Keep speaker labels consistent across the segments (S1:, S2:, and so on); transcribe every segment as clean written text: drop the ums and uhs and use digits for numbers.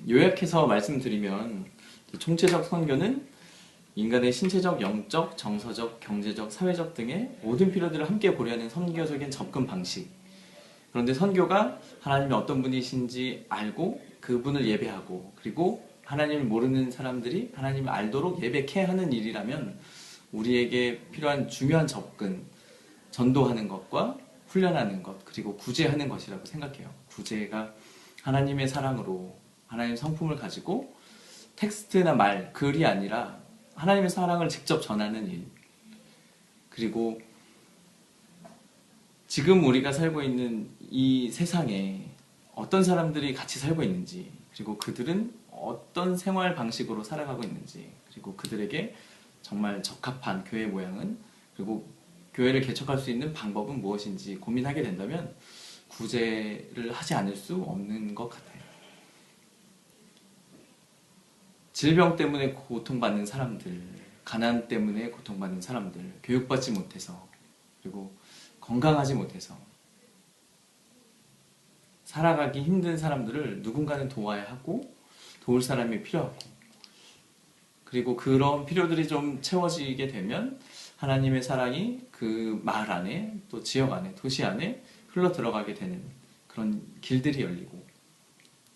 S1: 요약해서 말씀드리면 총체적 선교는 인간의 신체적, 영적, 정서적, 경제적, 사회적 등의 모든 필요들을 함께 고려하는 선교적인 접근 방식. 그런데 선교가 하나님이 어떤 분이신지 알고 그분을 예배하고, 그리고 하나님을 모르는 사람들이 하나님을 알도록 예배케 하는 일이라면 우리에게 필요한 중요한 접근, 전도하는 것과 훈련하는 것, 그리고 구제하는 것이라고 생각해요. 구제가 하나님의 사랑으로 하나님의 성품을 가지고 텍스트나 말, 글이 아니라 하나님의 사랑을 직접 전하는 일. 그리고 지금 우리가 살고 있는 이 세상에 어떤 사람들이 같이 살고 있는지, 그리고 그들은 어떤 생활 방식으로 살아가고 있는지, 그리고 그들에게 정말 적합한 교회 모양은, 그리고 교회를 개척할 수 있는 방법은 무엇인지 고민하게 된다면 구제를 하지 않을 수 없는 것 같아요. 질병 때문에 고통받는 사람들, 가난 때문에 고통받는 사람들, 교육받지 못해서, 그리고 건강하지 못해서 살아가기 힘든 사람들을 누군가는 도와야 하고, 도울 사람이 필요하고, 그리고 그런 필요들이 좀 채워지게 되면 하나님의 사랑이 그 마을 안에, 또 지역 안에, 도시 안에 흘러 들어가게 되는 그런 길들이 열리고,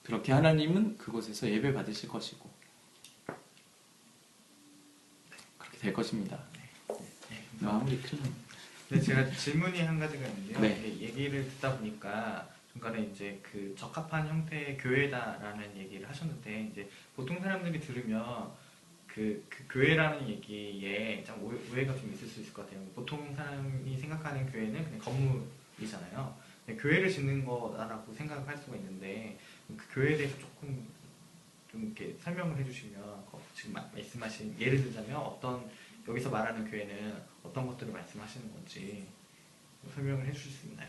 S1: 그렇게 하나님은 그곳에서 예배 받으실 것이고 그렇게 될 것입니다. 마무리 클럽.
S2: 네, 제가 질문이 한 가지가 있는데요.
S1: 네.
S2: 얘기를 듣다 보니까 중간에 이제 그 적합한 형태의 교회다라는 얘기를 하셨는데, 이제 보통 사람들이 들으면 그 교회라는 얘기에 좀 오해가 좀 있을 수 있을 것 같아요. 보통 사람이 생각하는 교회는 그냥 건물이잖아요. 교회를 짓는 거라고 생각할 수가 있는데, 그 교회에 대해서 조금 좀 이렇게 설명을 해주시면, 지금 말씀하신, 예를 들자면 여기서 말하는 교회는 어떤 것들을 말씀하시는 건지 설명을 해주실 수 있나요?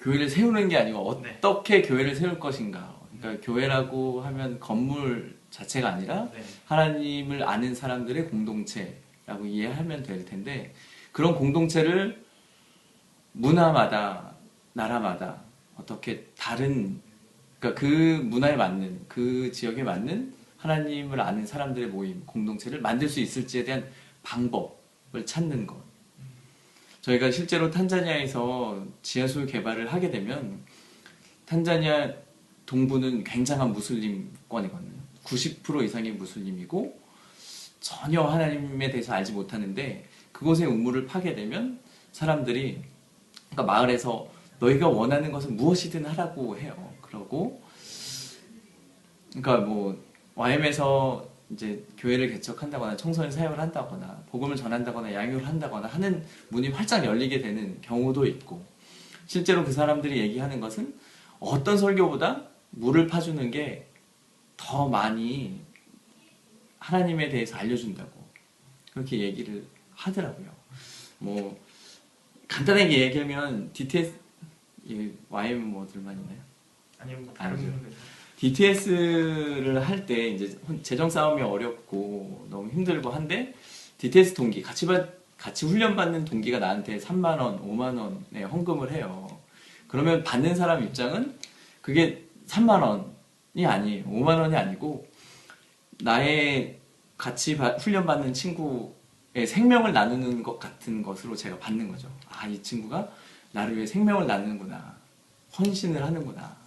S1: 교회를 세우는 게 아니고
S2: 네.
S1: 어떻게 교회를 세울 것인가. 그러니까 교회라고 하면 건물 자체가 아니라
S2: 네.
S1: 하나님을 아는 사람들의 공동체라고 이해하면 될 텐데, 그런 공동체를 문화마다, 나라마다 어떻게 다른, 그러니까 그 문화에 맞는, 그 지역에 맞는 하나님을 아는 사람들의 모임, 공동체를 만들 수 있을지에 대한 방법을 찾는 것. 저희가 실제로 탄자니아에서 지하수 개발을 하게 되면, 탄자니아 동부는 굉장한 무슬림권이거든요. 90% 이상이 무슬림이고 전혀 하나님에 대해서 알지 못하는데, 그곳의 우물을 파게 되면 사람들이, 그러니까 마을에서 너희가 원하는 것은 무엇이든 하라고 해요. 그러고, 그러니까 뭐 YM에서 이제 교회를 개척한다거나 청소년 사역을 한다거나 복음을 전한다거나 양육을 한다거나 하는 문이 활짝 열리게 되는 경우도 있고, 실제로 그 사람들이 얘기하는 것은 어떤 설교보다 물을 파주는 게 더 많이 하나님에 대해서 알려준다고 그렇게 얘기를 하더라고요. 뭐 간단하게 얘기하면 DTS, YM 뭐들만 있나요?
S2: 아니면 뭐 다른 분들.
S1: DTS를 할 때 이제 재정 싸움이 어렵고 너무 힘들고 한데, DTS 동기, 같이 훈련받는 동기가 나한테 3만원, 5만원에 헌금을 해요. 그러면 받는 사람 입장은 그게 3만원이 아니에요. 5만원이 아니고 나의 같이 훈련받는 친구의 생명을 나누는 것 같은 것으로 제가 받는 거죠. 아, 이 친구가 나를 위해 생명을 나누는구나. 헌신을 하는구나.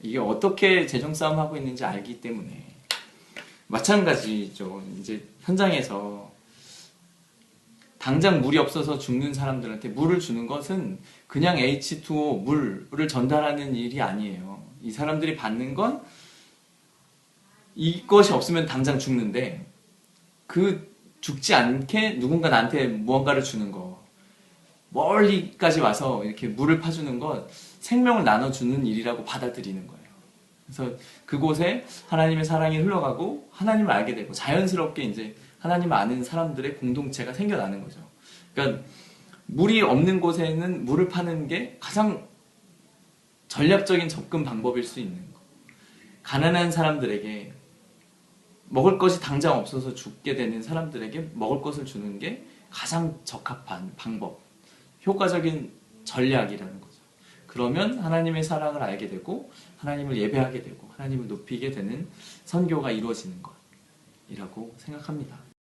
S1: 이게 어떻게 재정 싸움하고 있는지 알기 때문에. 마찬가지죠. 이제 현장에서 당장 물이 없어서 죽는 사람들한테 물을 주는 것은 그냥 H2O, 물을 전달하는 일이 아니에요. 이 사람들이 받는 건 이것이 없으면 당장 죽는데, 그 죽지 않게 누군가 나한테 무언가를 주는 거, 멀리까지 와서 이렇게 물을 파주는 건 생명을 나눠주는 일이라고 받아들이는 거예요. 그래서 그곳에 하나님의 사랑이 흘러가고 하나님을 알게 되고 자연스럽게 이제 하나님을 아는 사람들의 공동체가 생겨나는 거죠. 그러니까 물이 없는 곳에는 물을 파는 게 가장 전략적인 접근 방법일 수 있는 거. 가난한 사람들에게 먹을 것이 당장 없어서 죽게 되는 사람들에게 먹을 것을 주는 게 가장 적합한 방법, 효과적인 전략이라는 거죠. 그러면 하나님의 사랑을 알게 되고 하나님을 예배하게 되고 하나님을 높이게 되는 선교가 이루어지는 것이라고 생각합니다.